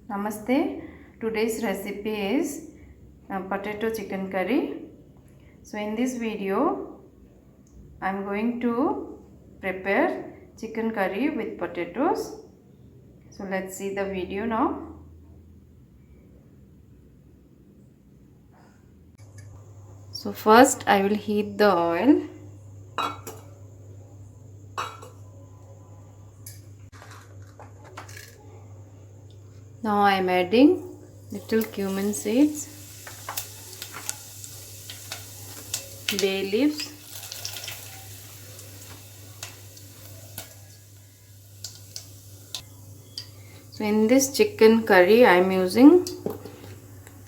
Namaste. Today's recipe is potato chicken curry. So in this video I am going to prepare chicken curry with potatoes. So let's see the video now. So first I will heat the oil. Now I am adding little cumin seeds, bay leaves, so in this chicken curry I am using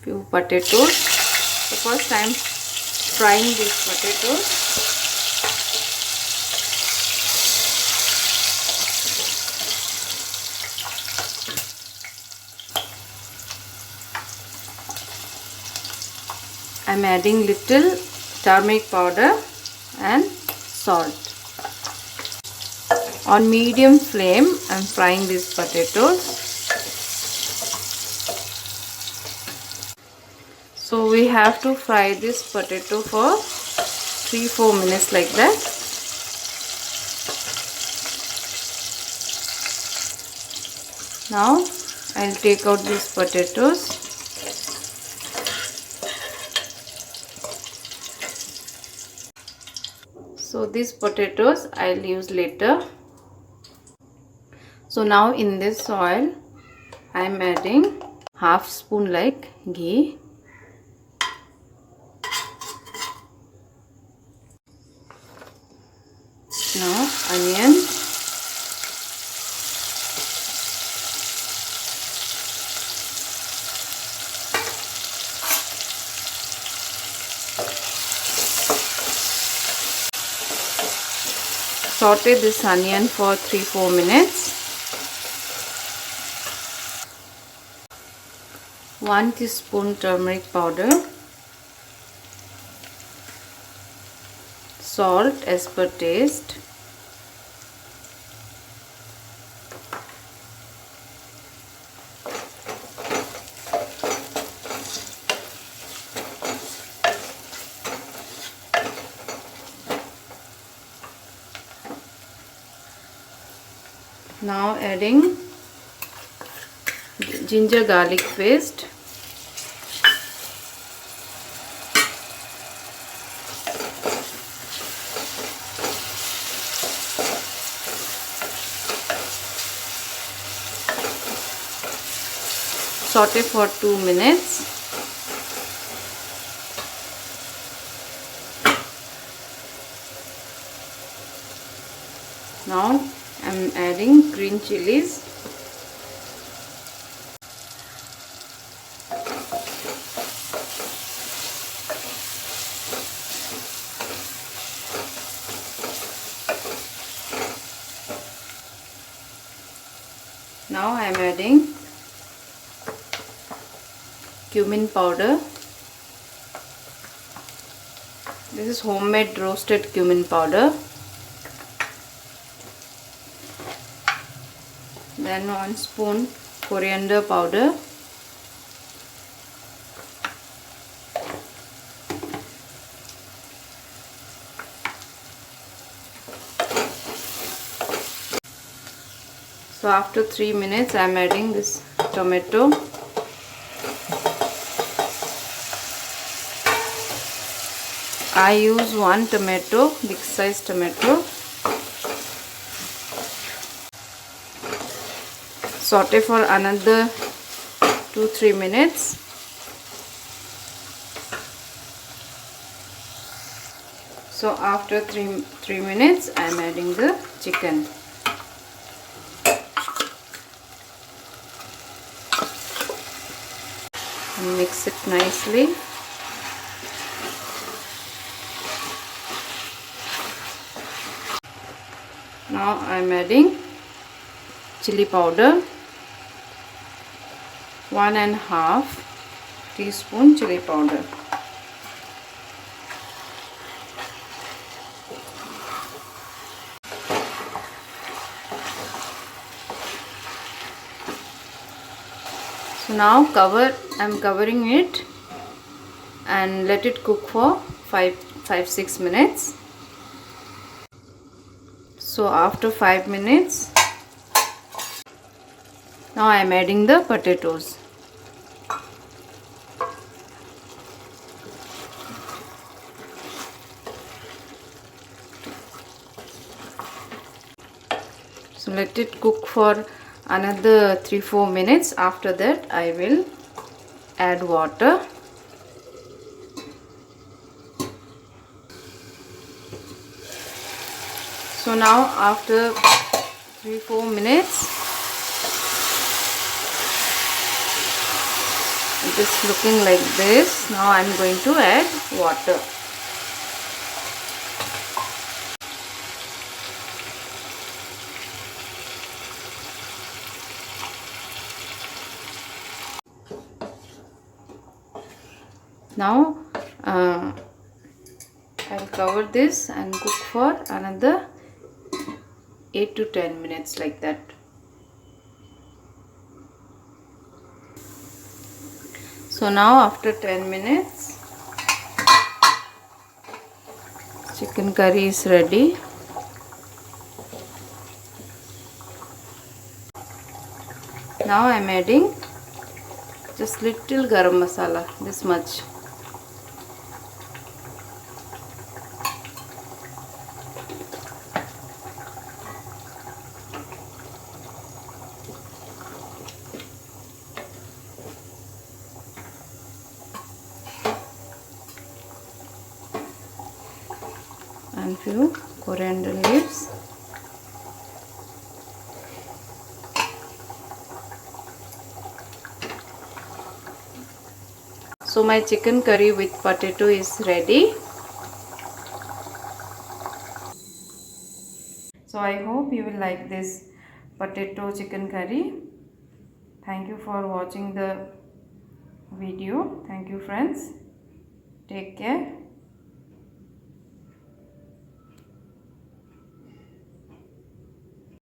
few potatoes. So first I am frying these potatoes. I am adding little turmeric powder and salt. On medium flame I am frying these potatoes. So we have to fry this potato for 3-4 minutes like that. Now I will take out these potatoes. So these potatoes I will use later. So now in this oil I am adding half spoon like ghee. Now onion, saute this onion for 3-4 minutes. 1 teaspoon turmeric powder, salt as per taste, now adding ginger garlic paste, saute for 2 minutes. Now I am adding green chilies. Now I am adding cumin powder. This is homemade roasted cumin powder. Then 1 spoon coriander powder. So after 3 minutes I am adding this tomato. I use 1 tomato, big size tomato. Saute for another 2-3 minutes. So after 3 minutes I am adding the chicken. And mix it nicely. Now I am adding chili powder, 1.5 teaspoon chili powder. So now I'm covering it and let it cook for 5-6 minutes. So after 5 minutes, now I am adding the potatoes. So let it cook for another 3-4 minutes. After that I will add water. So now after 3-4 minutes, it is looking like this. Now I am going to add water. Now I'll cover this and cook for another 8 to 10 minutes like that. So now after 10 minutes, chicken curry is ready. Now I am adding just little garam masala, this much. And few coriander leaves. So my chicken curry with potato is ready. So I hope you will like this potato chicken curry. Thank you for watching the video. Thank you friends. Take care.